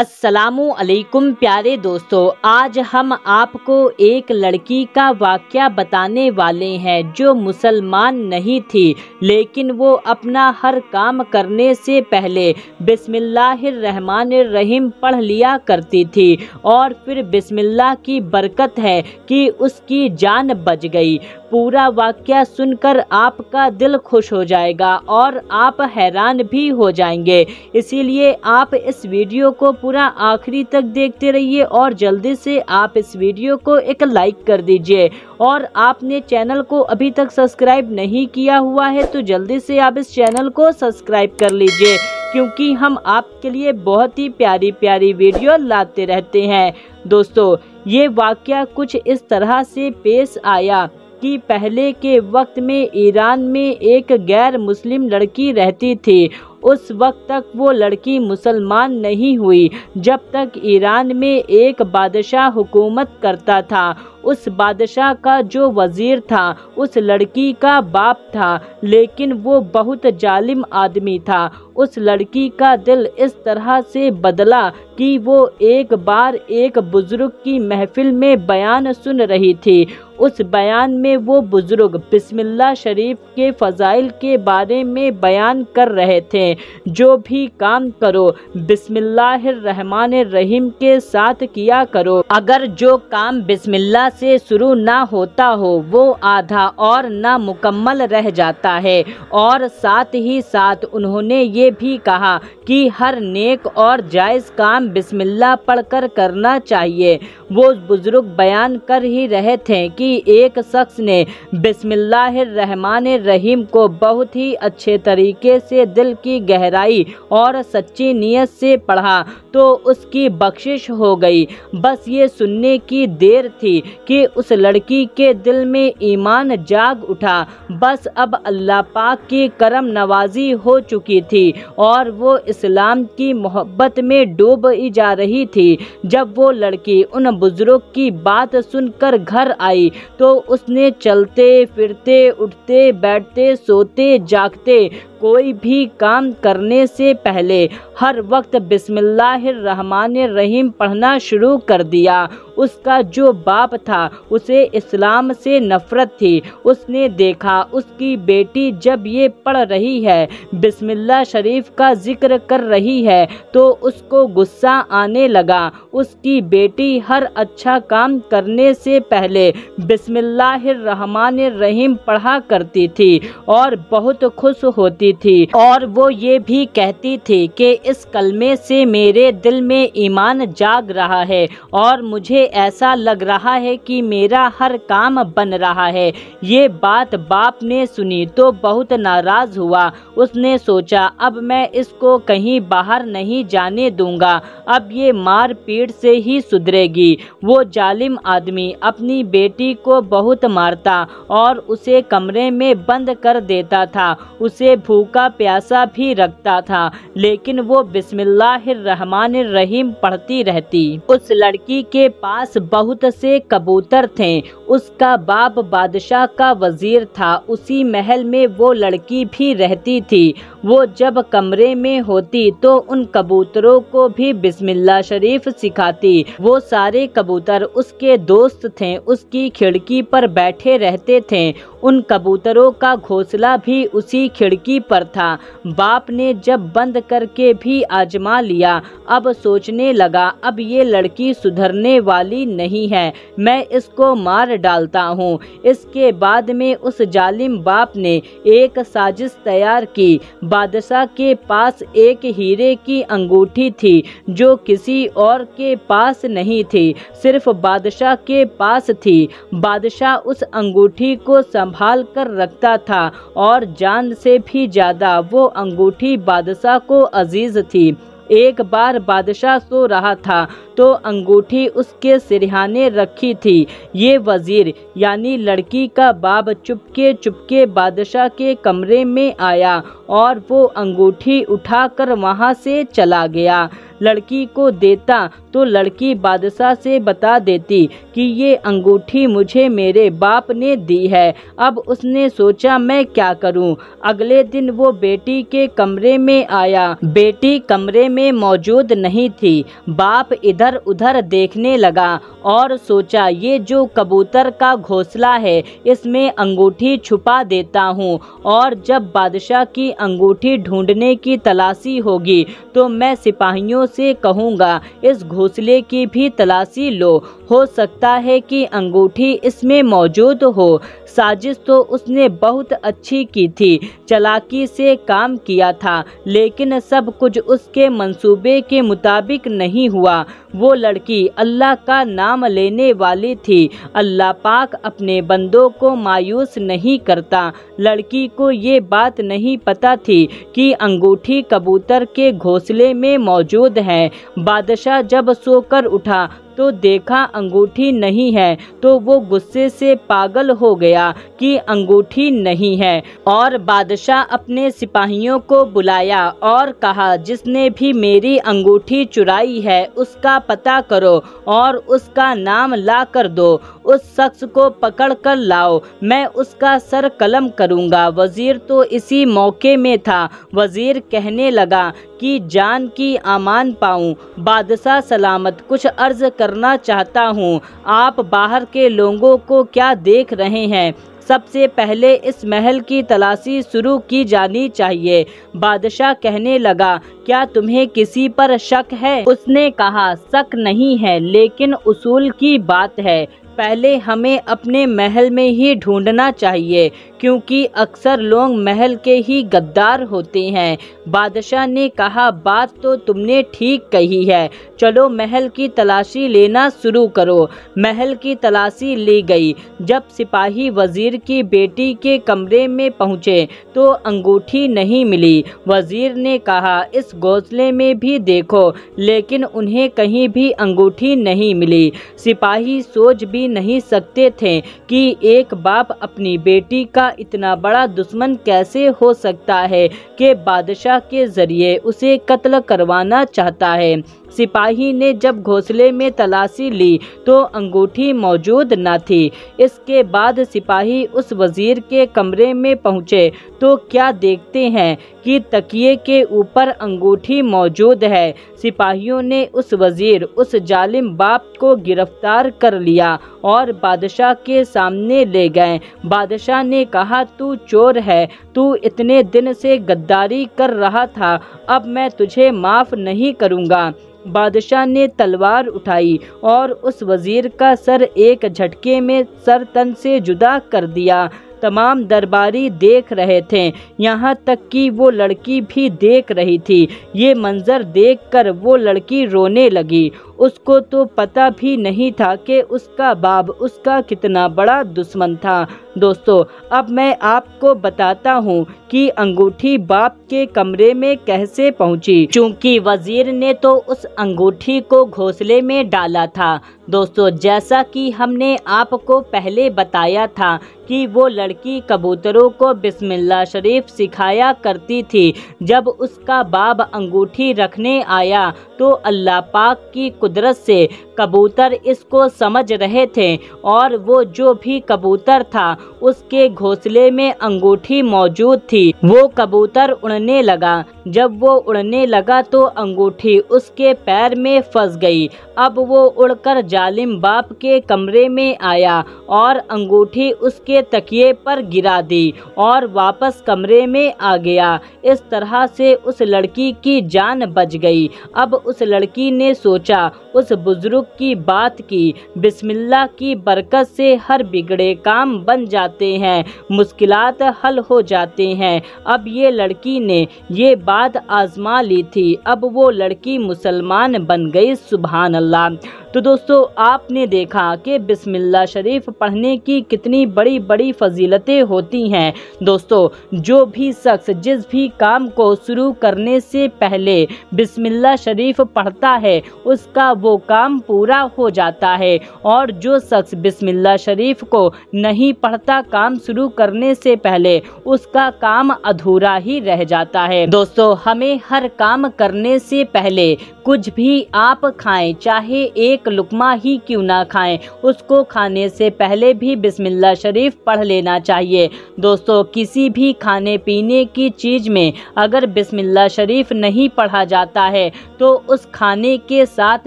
अस्सलामु अलैकुम प्यारे दोस्तों, आज हम आपको एक लड़की का वाक़या बताने वाले हैं जो मुसलमान नहीं थी, लेकिन वो अपना हर काम करने से पहले बिस्मिल्लाहिर्रहमानिर्रहीम पढ़ लिया करती थी और फिर बिस्मिल्लाह की बरकत है कि उसकी जान बच गई। पूरा वाक़या सुनकर आपका दिल खुश हो जाएगा और आप हैरान भी हो जाएंगे। इसीलिए आप इस वीडियो को पूरा आखिरी तक देखते रहिए और जल्दी से आप इस वीडियो को एक लाइक कर दीजिए। और आपने चैनल को अभी तक सब्सक्राइब नहीं किया हुआ है तो जल्दी से आप इस चैनल को सब्सक्राइब कर लीजिए, क्योंकि हम आपके लिए बहुत ही प्यारी प्यारी वीडियो लाते रहते हैं। दोस्तों, ये वाक़या कुछ इस तरह से पेश आया कि पहले के वक्त में ईरान में एक गैर मुस्लिम लड़की रहती थी। उस वक्त तक वो लड़की मुसलमान नहीं हुई जब तक ईरान में एक बादशाह हुकूमत करता था। उस बादशाह का जो वज़ीर था उस लड़की का बाप था, लेकिन वो बहुत जालिम आदमी था। उस लड़की का दिल इस तरह से बदला कि वो एक बार एक बुज़ुर्ग की महफिल में बयान सुन रही थी। उस बयान में वो बुज़ुर्ग बिस्मिल्लाह शरीफ के फ़ज़ाइल के बारे में बयान कर रहे थे। जो भी काम करो बिस्मिल्लाहिर्रहमानिर्रहीम के साथ किया करो। अगर जो काम बिस्मिल्लाह से शुरू ना होता हो वो आधा और ना मुकम्मल रह जाता है। और साथ ही साथ उन्होंने ये भी कहा कि हर नेक और जायज़ काम बिस्मिल्लाह पढ़कर करना चाहिए। वो बुजुर्ग बयान कर ही रहे थे कि एक शख्स ने बिस्मिल्लाहिर्रहमानिर्रहीम को बहुत ही अच्छे तरीके से दिल की गहराई और सच्ची नीयत से पढ़ा तो उसकी बख्शिश हो गई। बस ये सुनने की देर थी कि उस लड़की के दिल में ईमान जाग उठा। बस अब अल्लाह पाक की करम नवाजी हो चुकी थी और वो इस्लाम की मोहब्बत में डूब ही जा रही थी। जब वो लड़की उन बुजुर्ग की बात सुनकर घर आई तो उसने चलते फिरते, उठते बैठते, सोते जागते कोई भी काम करने से पहले हर वक्त बिस्मिल्लाहिर्रहमानिर्रहीम पढ़ना शुरू कर दिया। उसका जो बाप था उसे इस्लाम से नफ़रत थी। उसने देखा उसकी बेटी जब ये पढ़ रही है, बिस्मिल्लाह शरीफ का जिक्र कर रही है, तो उसको गुस्सा आने लगा। उसकी बेटी हर अच्छा काम करने से पहले बिस्मिल्लाहिर्रहमानिर्रहीम पढ़ा करती थी और बहुत खुश होती थी। और वो ये भी कहती थी कि इस कलमे से मेरे दिल में ईमान जाग रहा है और मुझे ऐसा लग रहा है कि मेरा हर काम बन रहा है। ये बात बाप ने सुनी तो बहुत नाराज़ हुआ। उसने सोचा अब मैं इसको कहीं बाहर नहीं जाने दूंगा, अब ये मार पीट से ही सुधरेगी। वो जालिम आदमी अपनी बेटी को बहुत मारता और उसे कमरे में बंद कर देता था, उसे भूखा प्यासा भी रखता था, लेकिन वो बिस्मिल्लाहिर्रहमानिर्रहीम पढ़ती रहती। उस लड़की के पास बहुत से कबूतर थे। उसका बाप बादशाह का वजीर था। उसी महल में वो लड़की भी रहती थी। वो जब कमरे में होती तो उन कबूतरों को भी बिस्मिल्लाह शरीफ सिखाती। वो सारे कबूतर उसके दोस्त थे, उसकी खिड़की पर बैठे रहते थे। उन कबूतरों का घोंसला भी उसी खिड़की पर था। बाप ने जब बंद करके भी आजमा लिया, अब सोचने लगा अब ये लड़की सुधरने वाली नहीं है, मैं इसको मार डालता हूँ। इसके बाद में उस जालिम बाप ने एक साजिश तैयार की। बादशाह के पास एक हीरे की अंगूठी थी जो किसी और के पास नहीं थी, सिर्फ बादशाह के पास थी। बादशाह उस अंगूठी को संभाल कर रखता था और जान से भी ज़्यादा वो अंगूठी बादशाह को अजीज थी। एक बार बादशाह सो रहा था तो अंगूठी उसके सिरहाने रखी थी। ये वजीर यानी लड़की का बाप चुपके चुपके बादशाह के कमरे में आया और वो अंगूठी उठाकर वहाँ से चला गया। लड़की को देता तो लड़की बादशाह से बता देती कि ये अंगूठी मुझे मेरे बाप ने दी है। अब उसने सोचा मैं क्या करूं। अगले दिन वो बेटी के कमरे में आया। बेटी कमरे में मौजूद नहीं थी। बाप इधर उधर देखने लगा और सोचा ये जो कबूतर का घोंसला है इसमें अंगूठी छुपा देता हूँ, और जब बादशाह की अंगूठी ढूंढने की तलाशी होगी तो मैं सिपाहियों से कहूँगा इस घोंसले की भी तलाशी लो, हो सकता है कि अंगूठी इसमें मौजूद हो। साजिश तो उसने बहुत अच्छी की थी, चालाकी से काम किया था, लेकिन सब कुछ उसके मंसूबे के मुताबिक नहीं हुआ। वो लड़की अल्लाह का नाम लेने वाली थी। अल्लाह पाक अपने बंदों को मायूस नहीं करता। लड़की को ये बात नहीं पता थी कि अंगूठी कबूतर के घोंसले में मौजूद है। बादशाह जब सोकर उठा तो देखा अंगूठी नहीं है, तो वो गुस्से से पागल हो गया कि अंगूठी नहीं है, और बादशाह अपने सिपाहियों को बुलाया और कहा जिसने भी मेरी अंगूठी चुराई है उसका पता करो और उसका नाम ला कर दो। उस शख्स को पकड़ कर लाओ, मैं उसका सर कलम करूँगा। वजीर तो इसी मौके में था। वजीर कहने लगा कि जान की अमान पाऊँ। बादशाह सलामत, कुछ अर्ज करना चाहता हूँ। आप बाहर के लोगों को क्या देख रहे हैं? सबसे पहले इस महल की तलाशी शुरू की जानी चाहिए। बादशाह कहने लगा क्या तुम्हें किसी पर शक है? उसने कहा शक नहीं है, लेकिन उसूल की बात है। पहले हमें अपने महल में ही ढूंढना चाहिए, क्योंकि अक्सर लोग महल के ही गद्दार होते हैं। बादशाह ने कहा बात तो तुमने ठीक कही है, चलो महल की तलाशी लेना शुरू करो। महल की तलाशी ली गई। जब सिपाही वजीर की बेटी के कमरे में पहुँचे तो अंगूठी नहीं मिली। वजीर ने कहा इस घोंसले में भी देखो, लेकिन उन्हें कहीं भी अंगूठी नहीं मिली। सिपाही सोच भी नहीं सकते थे कि एक बाप अपनी बेटी का इतना बड़ा दुश्मन कैसे हो सकता है कि बादशाह के जरिए उसे कत्ल करवाना चाहता है। सिपाही ने जब घोंसले में तलाशी ली तो अंगूठी मौजूद न थी। इसके बाद सिपाही उस वजीर के कमरे में पहुँचे तो क्या देखते हैं कि तकिए के ऊपर अंगूठी मौजूद है। सिपाहियों ने उस वजीर, उस जालिम बाप को गिरफ्तार कर लिया और बादशाह के सामने ले गए। बादशाह ने कहा तू चोर है, तू इतने दिन से गद्दारी कर रहा था, अब मैं तुझे माफ़ नहीं करूँगा। बादशाह ने तलवार उठाई और उस वजीर का सर एक झटके में सर तन से जुदा कर दिया। तमाम दरबारी देख रहे थे, यहाँ तक कि वो लड़की भी देख रही थी। ये मंजर देखकर वो लड़की रोने लगी। उसको तो पता भी नहीं था कि उसका बाप उसका कितना बड़ा दुश्मन था। दोस्तों, अब मैं आपको बताता हूँ कि अंगूठी बाप के कमरे में कैसे पहुँची, चूँकि वजीर ने तो उस अंगूठी को घोंसले में डाला था। दोस्तों, जैसा कि हमने आपको पहले बताया था कि वो लड़की कबूतरों को बिस्मिल्लाह शरीफ सिखाया करती थी। जब उसका बाप अंगूठी रखने आया तो अल्लाह पाक की कुदरत से कबूतर इसको समझ रहे थे, और वो जो भी कबूतर था उसके घोंसले में अंगूठी मौजूद थी। वो कबूतर उड़ने लगा। जब वो उड़ने लगा तो अंगूठी उसके पैर में फंस गई। अब वो उड़कर जालिम बाप के कमरे में आया और अंगूठी उसके तकिए पर गिरा दी और वापस कमरे में आ गया। इस तरह से उस लड़की की जान बच गई। अब उस लड़की ने सोचा, उस बुजुर्ग की बात की, बिस्मिल्लाह की बरकत से हर बिगड़े काम बन जाते हैं, मुश्किलात हल हो जाते हैं। अब ये लड़की ने ये बात आजमा ली थी। अब वो लड़की मुसलमान बन गई। सुभान अल्लाह। तो दोस्तों, आपने देखा कि बिस्मिल्लाह शरीफ पढ़ने की कितनी बड़ी बड़ी फजीलतें होती हैं। दोस्तों, जो भी शख्स जिस भी काम को शुरू करने से पहले बिस्मिल्लाह शरीफ पढ़ता है उसका वो काम पूरा हो जाता है, और जो शख्स बिस्मिल्लाह शरीफ को नहीं पढ़ता काम शुरू करने से पहले उसका काम अधूरा ही रह जाता है। दोस्तों, हमें हर काम करने से पहले कुछ भी आप खाएं, चाहे एक लुकमा ही क्यों ना खाएं, उसको खाने से पहले भी बिस्मिल्लाह शरीफ पढ़ लेना चाहिए। दोस्तों, किसी भी खाने पीने की चीज़ में अगर बिस्मिल्लाह शरीफ नहीं पढ़ा जाता है तो उस खाने के साथ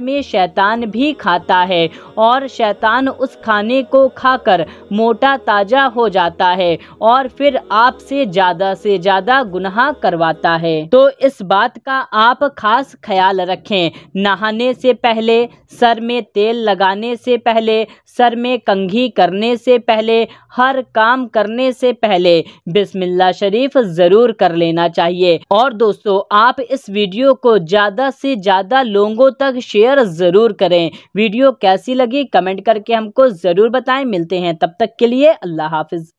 में शैतान भी खाता है और शैतान उस खाने को खाकर मोटा ताजा हो जाता है और फिर आपसे ज़्यादा गुनाह करवाता है। तो इस बात का आप खास ख्याल रखें। नहाने से पहले, सर में तेल लगाने से पहले, सर में कंघी करने से पहले, हर काम करने से पहले बिस्मिल्लाह शरीफ ज़रूर कर लेना चाहिए। और दोस्तों, आप इस वीडियो को ज़्यादा से ज़्यादा लोगों तक शेयर ज़रूर करें। वीडियो कैसी लगी कमेंट करके हमको ज़रूर बताएं। मिलते हैं तब तक के लिए अल्लाह हाफिज़।